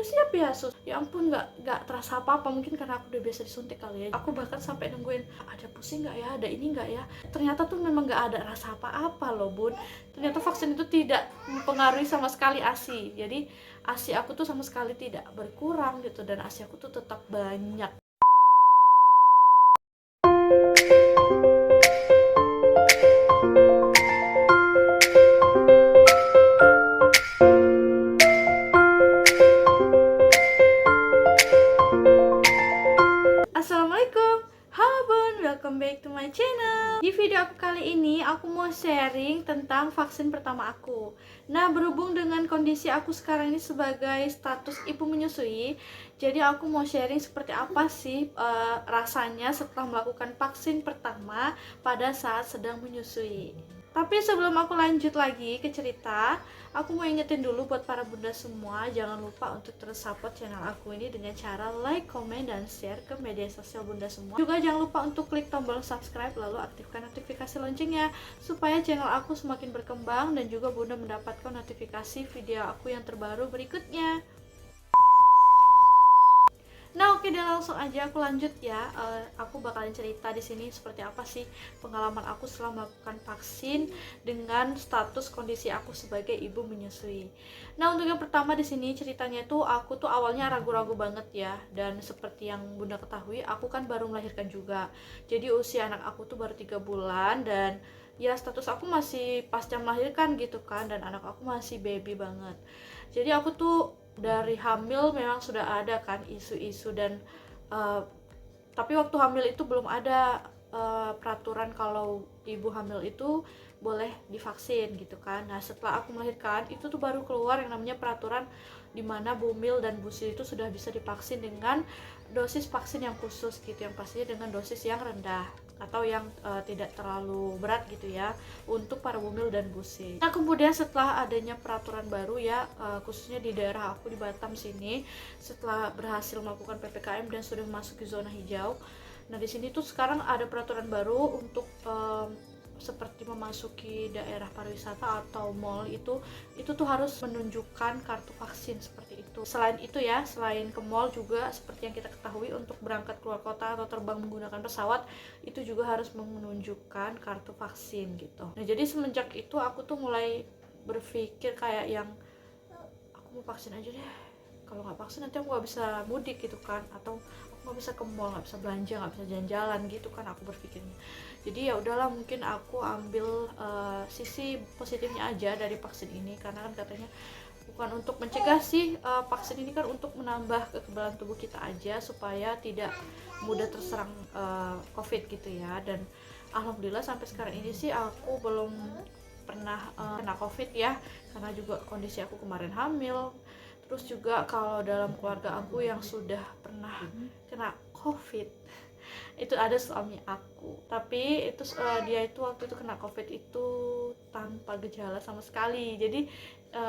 siap ya sus, ya ampun, nggak terasa apa-apa, mungkin karena aku udah biasa disuntik kali ya. Aku bahkan sampai nungguin ada pusing nggak ya, ada ini nggak ya, ternyata tuh memang nggak ada rasa apa-apa loh bun. Ternyata vaksin itu tidak mempengaruhi sama sekali ASI, jadi ASI aku tuh sama sekali tidak berkurang gitu, dan ASI aku tuh tetap banyak. Assalamualaikum, halo bun, welcome back to my channel. Di video aku kali ini aku mau sharing tentang vaksin pertama aku. Nah, berhubung dengan kondisi aku sekarang ini sebagai status ibu menyusui, jadi aku mau sharing seperti apa sih rasanya setelah melakukan vaksin pertama pada saat sedang menyusui. Tapi sebelum aku lanjut lagi ke cerita, aku mau ingetin dulu buat para bunda semua, jangan lupa untuk terus support channel aku ini dengan cara like, komen, dan share ke media sosial bunda semua. Juga jangan lupa untuk klik tombol subscribe, lalu aktifkan notifikasi loncengnya, supaya channel aku semakin berkembang dan juga bunda mendapatkan notifikasi video aku yang terbaru berikutnya. Nah, oke deh, langsung aja aku lanjut ya. Aku bakalan cerita di sini seperti apa sih pengalaman aku setelah melakukan vaksin dengan status kondisi aku sebagai ibu menyusui. Nah, untuk yang pertama di sini ceritanya tuh aku tuh awalnya ragu-ragu banget ya, dan seperti yang bunda ketahui, aku kan baru melahirkan juga. Jadi usia anak aku tuh baru 3 bulan, dan ya status aku masih pasca melahirkan gitu kan, dan anak aku masih baby banget. Jadi aku tuh dari hamil memang sudah ada kan isu-isu, dan tapi waktu hamil itu belum ada peraturan kalau ibu hamil itu boleh divaksin gitu kan. Nah, setelah aku melahirkan itu tuh baru keluar yang namanya peraturan di mana bumil dan busil itu sudah bisa divaksin dengan dosis vaksin yang khusus gitu, yang pastinya dengan dosis yang rendah atau yang tidak terlalu berat gitu ya untuk para bumil dan busil. Nah, kemudian setelah adanya peraturan baru ya, khususnya di daerah aku di Batam sini, setelah berhasil melakukan PPKM dan sudah masuk ke zona hijau. Nah, di sini tuh sekarang ada peraturan baru untuk seperti memasuki daerah pariwisata atau mall itu tuh harus menunjukkan kartu vaksin seperti itu. Selain itu ya, selain ke mall juga seperti yang kita ketahui, untuk berangkat keluar kota atau terbang menggunakan pesawat itu juga harus menunjukkan kartu vaksin gitu. Nah, jadi semenjak itu aku tuh mulai berpikir kayak yang aku mau vaksin aja deh. Kalau nggak vaksin nanti aku nggak bisa mudik gitu kan, atau aku nggak bisa ke mall, nggak bisa belanja, nggak bisa jalan-jalan gitu kan aku berpikirnya. Jadi ya udahlah, mungkin aku ambil sisi positifnya aja dari vaksin ini, karena kan katanya bukan untuk mencegah sih, vaksin ini kan untuk menambah kekebalan tubuh kita aja supaya tidak mudah terserang COVID gitu ya. Dan alhamdulillah sampai sekarang ini sih aku belum pernah kena COVID ya, karena juga kondisi aku kemarin hamil. Terus juga kalau dalam keluarga aku yang sudah pernah kena COVID itu ada suami aku, tapi itu dia itu waktu itu kena COVID itu tanpa gejala sama sekali. Jadi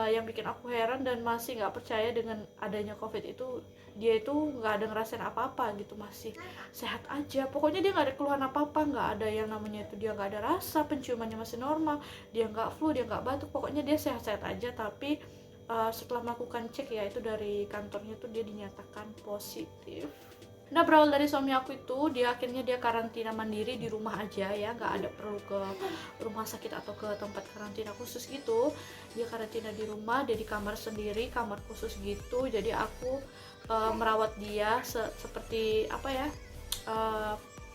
yang bikin aku heran dan masih nggak percaya dengan adanya COVID itu, dia itu nggak ada ngerasain apa-apa gitu, masih sehat aja. Pokoknya dia nggak ada keluhan apa-apa, nggak ada yang namanya itu, dia nggak ada rasa, penciumannya masih normal, dia nggak flu, dia nggak batuk, pokoknya dia sehat-sehat aja. Tapi setelah melakukan cek ya, itu dari kantornya tuh dia dinyatakan positif. Nah, berawal dari suami aku itu, dia akhirnya dia karantina mandiri di rumah aja ya, nggak ada perlu ke rumah sakit atau ke tempat karantina khusus gitu. Dia karantina di rumah, dia di kamar sendiri, kamar khusus gitu. Jadi aku merawat dia seperti apa ya,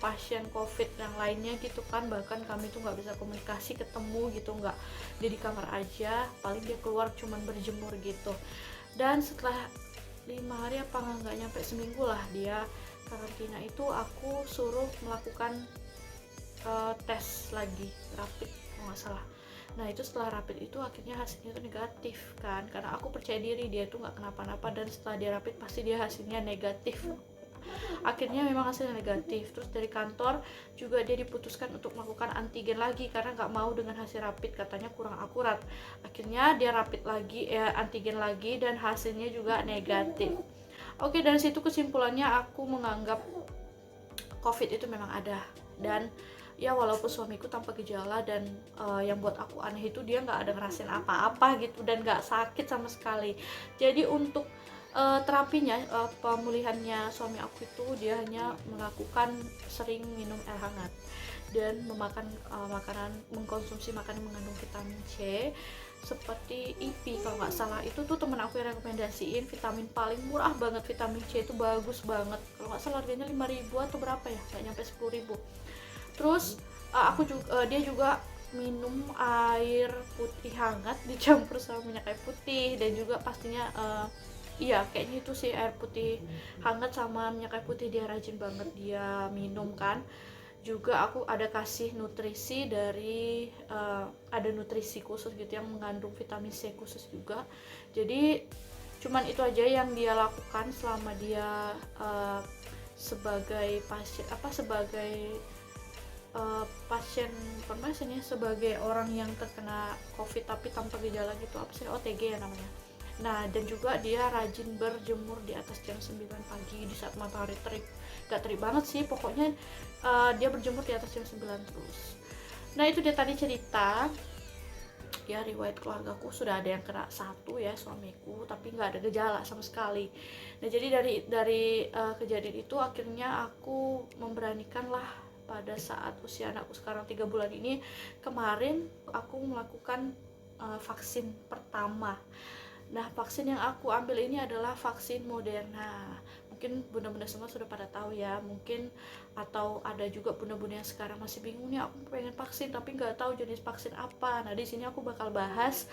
pasien COVID yang lainnya gitu kan. Bahkan kami tuh nggak bisa komunikasi, ketemu gitu, nggak, dia di kamar aja, paling dia keluar cuman berjemur gitu. Dan setelah 5 hari apa nggak nyampe seminggu lah dia karantina itu, aku suruh melakukan tes lagi rapid kalau nggak salah. Nah, itu setelah rapid itu akhirnya hasilnya itu negatif kan, karena aku percaya diri dia itu nggak kenapa-napa, dan setelah dia rapid pasti dia hasilnya negatif. Akhirnya memang hasilnya negatif. Terus dari kantor juga dia diputuskan untuk melakukan antigen lagi karena nggak mau dengan hasil rapid, katanya kurang akurat. Akhirnya dia rapid lagi, antigen lagi, dan hasilnya juga negatif. Oke, dari situ kesimpulannya aku menganggap COVID itu memang ada. Dan ya walaupun suamiku tanpa gejala, dan yang buat aku aneh itu dia nggak ada ngerasain apa-apa gitu, dan nggak sakit sama sekali. Jadi untuk terapinya, pemulihannya suami aku itu dia hanya melakukan sering minum air hangat dan mengkonsumsi makanan mengandung vitamin C seperti IP kalau nggak salah. Itu tuh temen aku yang rekomendasiin vitamin paling murah banget, vitamin C itu bagus banget, kalau nggak salah harganya 5.000 atau berapa ya, nggak nyampe 10.000. Terus dia juga minum air putih hangat dicampur sama minyak kayu putih, dan juga pastinya iya kayaknya itu sih, air putih hangat sama minyak kayu putih dia rajin banget dia minum kan. Juga aku ada kasih nutrisi dari ada nutrisi khusus gitu yang mengandung vitamin C khusus juga. Jadi cuman itu aja yang dia lakukan selama dia sebagai pasien pasien ya, sebagai orang yang terkena COVID tapi tanpa gejala gitu, apa sih, OTG ya namanya. Nah, dan juga dia rajin berjemur di atas jam 9 pagi di saat matahari terik. Gak terik banget sih, pokoknya dia berjemur di atas jam 9 terus. Nah, itu dia tadi cerita ya, riwayat keluargaku. Sudah ada yang kena satu ya, suamiku, tapi nggak ada gejala sama sekali. Nah, jadi dari kejadian itu akhirnya aku memberanikan lah pada saat usia anakku sekarang 3 bulan ini. Kemarin aku melakukan vaksin pertama. Nah, vaksin yang aku ambil ini adalah vaksin Moderna. Mungkin bunda-bunda semua sudah pada tahu ya, mungkin, atau ada juga bunda-bunda yang sekarang masih bingung nih, aku pengen vaksin tapi nggak tahu jenis vaksin apa. Nah, di sini aku bakal bahas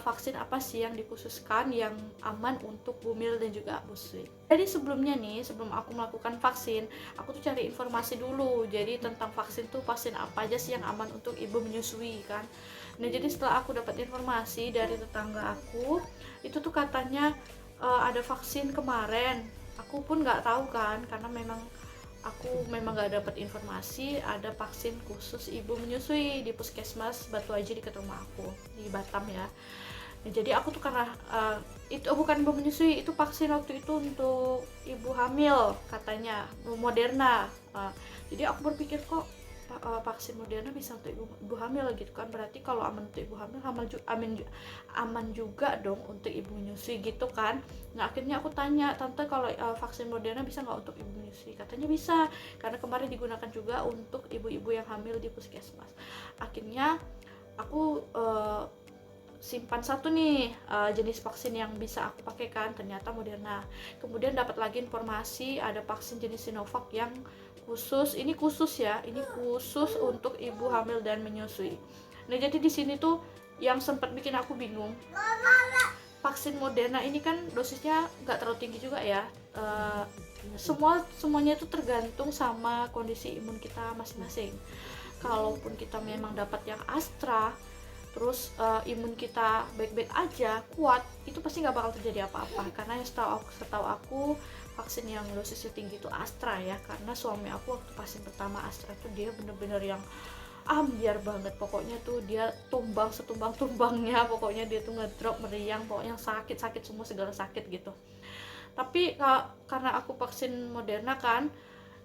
vaksin apa sih yang dikhususkan yang aman untuk bumil dan juga busui. Jadi sebelumnya nih, sebelum aku melakukan vaksin, aku tuh cari informasi dulu. Jadi tentang vaksin tuh, vaksin apa aja sih yang aman untuk ibu menyusui kan. Nah, jadi setelah aku dapat informasi dari tetangga aku, itu tuh katanya ada vaksin kemarin. Aku pun nggak tahu kan, karena aku memang nggak dapat informasi ada vaksin khusus ibu menyusui di puskesmas Batu Aji dekat rumah aku di Batam ya. Nah, jadi aku tuh karena itu bukan ibu menyusui, itu vaksin waktu itu untuk ibu hamil katanya, Moderna. Jadi aku berpikir kok vaksin Moderna bisa untuk ibu hamil gitu kan, berarti kalau aman untuk ibu hamil, aman juga dong untuk ibu menyusui gitu kan. Nah, akhirnya aku tanya, tante kalau vaksin Moderna bisa nggak untuk ibu menyusui? Katanya bisa, karena kemarin digunakan juga untuk ibu-ibu yang hamil di puskesmas. Akhirnya aku simpan satu nih jenis vaksin yang bisa aku pakai kan, ternyata Moderna. Kemudian dapat lagi informasi ada vaksin jenis Sinovac yang khusus, ini khusus ya, ini khusus untuk ibu hamil dan menyusui. Nah, jadi di sini tuh yang sempat bikin aku bingung, vaksin Moderna ini kan dosisnya nggak terlalu tinggi juga ya. Semuanya itu tergantung sama kondisi imun kita masing-masing. Kalaupun kita memang dapat yang Astra, terus imun kita baik-baik aja, kuat, itu pasti nggak bakal terjadi apa-apa. Karena yang setahu aku vaksin yang dosisnya tinggi itu Astra ya, karena suami aku waktu vaksin pertama Astra tuh dia bener-bener yang ambiar banget, pokoknya tuh dia tumbang setumbang-tumbangnya, pokoknya dia tuh ngedrop, meriang, pokoknya sakit semua, segala sakit gitu. Tapi karena aku vaksin Moderna kan,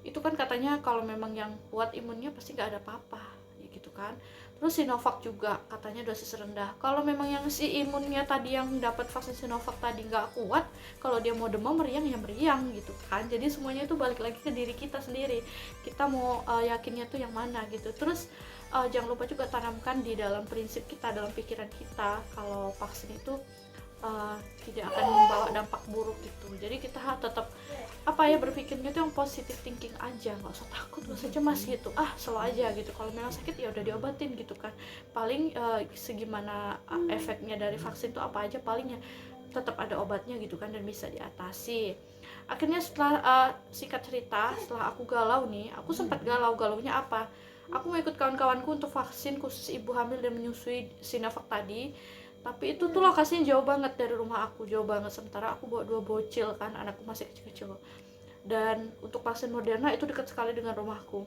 itu kan katanya kalau memang yang kuat imunnya pasti nggak ada apa-apa ya gitu kan. Terus Sinovac juga katanya dosis rendah. Kalau memang yang si imunnya tadi yang dapat vaksin Sinovac tadi nggak kuat, kalau dia mau demam meriang ya meriang gitu kan. Jadi semuanya itu balik lagi ke diri kita sendiri, kita mau yakinnya tuh yang mana gitu. Terus jangan lupa juga tanamkan di dalam prinsip kita, dalam pikiran kita, kalau vaksin itu tidak akan membawa dampak buruk gitu. Jadi kita tetap berpikirnya tuh yang positive thinking aja, nggak usah takut, nggak usah cemas gitu, slow aja gitu. Kalau memang sakit ya udah diobatin gitu kan, paling segimana efeknya dari vaksin tuh apa aja, palingnya tetap ada obatnya gitu kan, dan bisa diatasi. Akhirnya setelah singkat cerita, setelah aku galau nih, aku sempat galaunya apa, aku mau ikut kawan-kawanku untuk vaksin khusus ibu hamil dan menyusui Sinovac tadi. Tapi itu tuh lokasinya jauh banget dari rumah aku, jauh banget, sementara aku bawa 2 bocil kan, anakku masih kecil-kecil. Dan untuk vaksin Moderna itu dekat sekali dengan rumahku.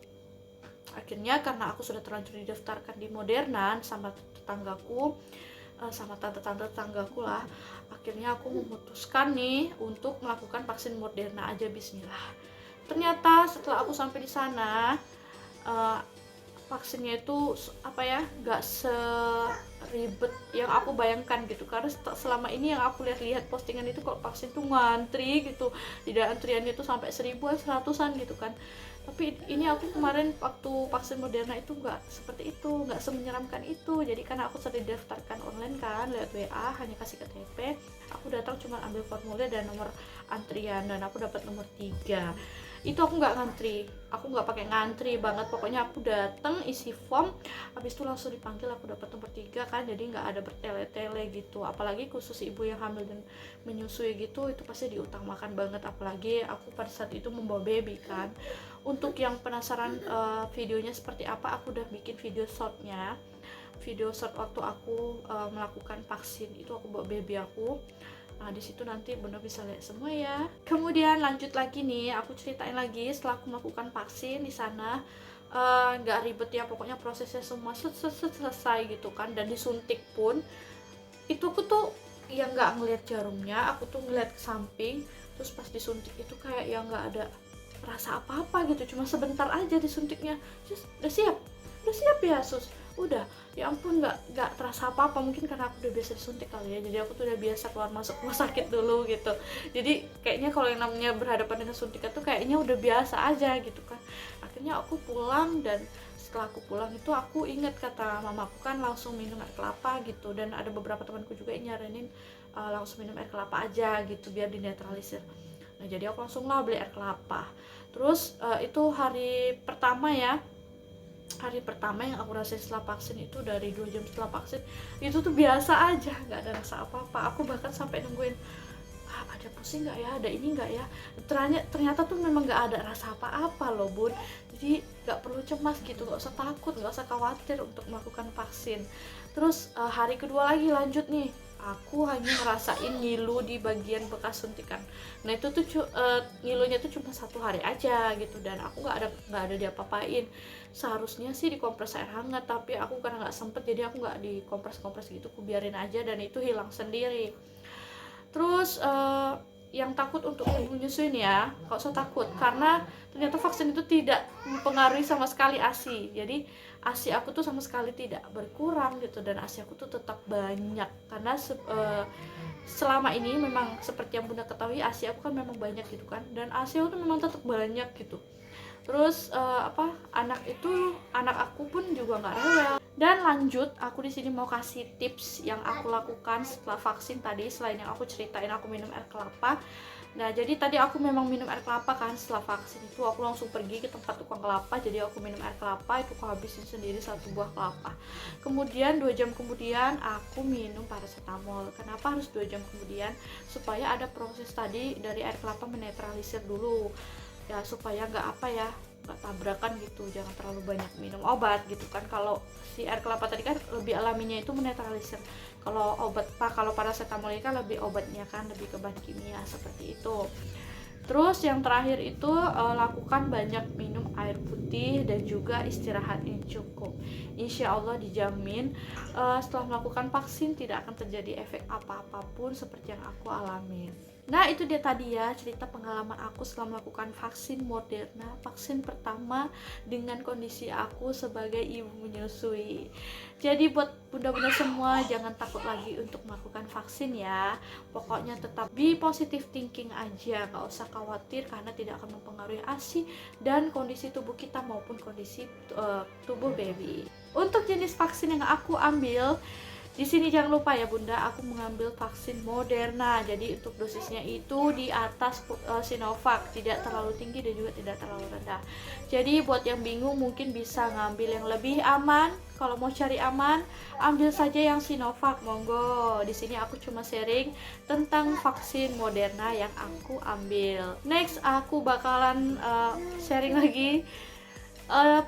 Akhirnya karena aku sudah terlanjur didaftarkan di Moderna sama tetanggaku, sama tante-tante tetanggaku lah, akhirnya aku memutuskan nih untuk melakukan vaksin Moderna aja, bismillah. Ternyata setelah aku sampai di sana, vaksinnya itu nggak seribet yang aku bayangkan gitu, karena selama ini yang aku lihat postingan itu kalau vaksin tuh ngantri gitu, tidak antriannya itu sampai 1000-an 100-an gitu kan. Tapi ini aku kemarin waktu vaksin Moderna itu nggak seperti itu, nggak semenyeramkan itu. Jadi karena aku sudah didaftarkan online kan lewat WA, hanya kasih KTP, aku datang cuma ambil formulir dan nomor antrian, dan aku dapat nomor 3. Itu aku nggak ngantri, aku nggak pakai ngantri banget, pokoknya aku datang isi form, habis itu langsung dipanggil, aku dapat nomor 3 kan. Jadi nggak ada bertele-tele gitu, apalagi khusus ibu yang hamil dan menyusui gitu, itu pasti diutamakan banget, apalagi aku pada saat itu membawa baby kan. Untuk yang penasaran videonya seperti apa, aku udah bikin video shortnya, video short waktu aku melakukan vaksin itu, aku bawa baby aku. Nah, di situ nanti Bunda bisa lihat semua ya. Kemudian lanjut lagi nih, aku ceritain lagi setelah aku melakukan vaksin di sana. Nggak ribet ya, pokoknya prosesnya semua selesai gitu kan. Dan disuntik pun itu aku tuh yang nggak ngelihat jarumnya, aku tuh ngeliat ke samping. Terus pas disuntik itu kayak yang nggak ada rasa apa-apa gitu, cuma sebentar aja disuntiknya. Terus udah siap ya sus, udah, ya ampun, nggak terasa apa-apa, mungkin karena aku udah biasa disuntik kali ya, jadi aku tuh udah biasa keluar masuk rumah sakit dulu gitu. Jadi kayaknya kalau yang namanya berhadapan dengan suntikan tuh kayaknya udah biasa aja gitu kan. Akhirnya aku pulang, dan setelah aku pulang itu aku inget kata mamaku kan langsung minum air kelapa gitu, dan ada beberapa temanku juga yang nyaranin langsung minum air kelapa aja gitu biar dinetralisir. Nah, jadi aku langsung lah beli air kelapa. Terus itu hari pertama ya, hari pertama yang aku rasain setelah vaksin itu, dari 2 jam setelah vaksin itu tuh biasa aja, nggak ada rasa apa-apa. Aku bahkan sampai nungguin, ada pusing nggak ya, ada ini nggak ya. Ternyata tuh memang nggak ada rasa apa-apa loh bun. Jadi nggak perlu cemas gitu, nggak usah takut, nggak usah khawatir untuk melakukan vaksin. Terus hari kedua lagi lanjut nih, aku hanya ngerasain ngilu di bagian bekas suntikan. Nah itu tuh ngilunya tuh cuma 1 hari aja gitu, dan aku nggak ada diapa-apain. Seharusnya sih dikompres air hangat, tapi aku karena nggak sempet, jadi aku nggak dikompres gitu, aku biarin aja, dan itu hilang sendiri. Terus yang takut untuk ibu menyusui ya, gak usah takut, karena ternyata vaksin itu tidak mempengaruhi sama sekali ASI. Jadi ASI aku tuh sama sekali tidak berkurang gitu, dan ASI aku tuh tetap banyak, karena selama ini memang seperti yang Bunda ketahui, ASI aku kan memang banyak gitu kan, dan ASI aku tuh memang tetap banyak gitu. Terus anak aku pun juga nggak rewel. Dan lanjut, aku di sini mau kasih tips yang aku lakukan setelah vaksin tadi, selain yang aku ceritain aku minum air kelapa. Nah, jadi tadi aku memang minum air kelapa kan, setelah vaksin itu aku langsung pergi ke tempat tukang kelapa, jadi aku minum air kelapa, itu aku habisin sendiri 1 buah kelapa. Kemudian 2 jam kemudian aku minum paracetamol. Kenapa harus 2 jam kemudian? Supaya ada proses tadi dari air kelapa menetralisir dulu. Ya supaya nggak tabrakan gitu, jangan terlalu banyak minum obat gitu kan. Kalau si air kelapa tadi kan lebih alaminya itu menetralisir, kalau kalau paracetamol ini kan lebih obatnya kan, lebih ke bahan kimia seperti itu. Terus yang terakhir itu lakukan banyak minum air putih dan juga istirahat yang cukup. Insya Allah dijamin setelah melakukan vaksin tidak akan terjadi efek apa-apapun seperti yang aku alami. Nah itu dia tadi ya cerita pengalaman aku setelah melakukan vaksin Moderna, vaksin pertama dengan kondisi aku sebagai ibu menyusui. Jadi buat bunda-bunda semua, jangan takut lagi untuk melakukan vaksin ya. Pokoknya tetap be positive thinking aja, gak usah khawatir, karena tidak akan mempengaruhi ASI dan kondisi tubuh kita maupun kondisi tubuh baby. Untuk jenis vaksin yang aku ambil di sini jangan lupa ya bunda, aku mengambil vaksin Moderna. Jadi untuk dosisnya itu di atas Sinovac, tidak terlalu tinggi dan juga tidak terlalu rendah. Jadi buat yang bingung mungkin bisa ngambil yang lebih aman. Kalau mau cari aman, ambil saja yang Sinovac, monggo. Di sini aku cuma sharing tentang vaksin Moderna yang aku ambil. Next aku bakalan sharing lagi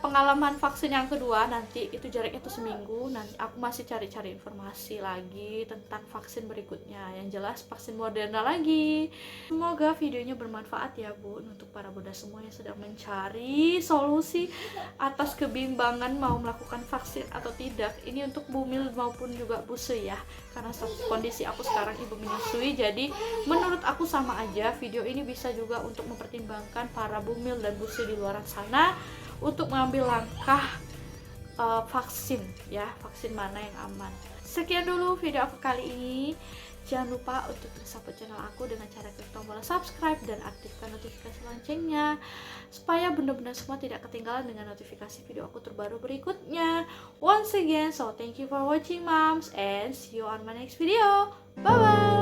pengalaman vaksin yang kedua, nanti itu jaraknya tuh seminggu. Nanti aku masih cari-cari informasi lagi tentang vaksin berikutnya, yang jelas vaksin Moderna lagi. Semoga videonya bermanfaat ya bun, untuk para bunda semua yang sedang mencari solusi atas kebimbangan mau melakukan vaksin atau tidak. Ini untuk bumil maupun juga busui ya, karena kondisi aku sekarang ibu menyusui, jadi menurut aku sama aja. Video ini bisa juga untuk mempertimbangkan para bumil dan busui di luar sana untuk mengambil langkah vaksin ya, vaksin mana yang aman. Sekian dulu video aku kali ini. Jangan lupa untuk support channel aku dengan cara klik tombol subscribe dan aktifkan notifikasi loncengnya supaya benar-benar semua tidak ketinggalan dengan notifikasi video aku terbaru berikutnya. Once again, so thank you for watching moms and see you on my next video. Bye bye.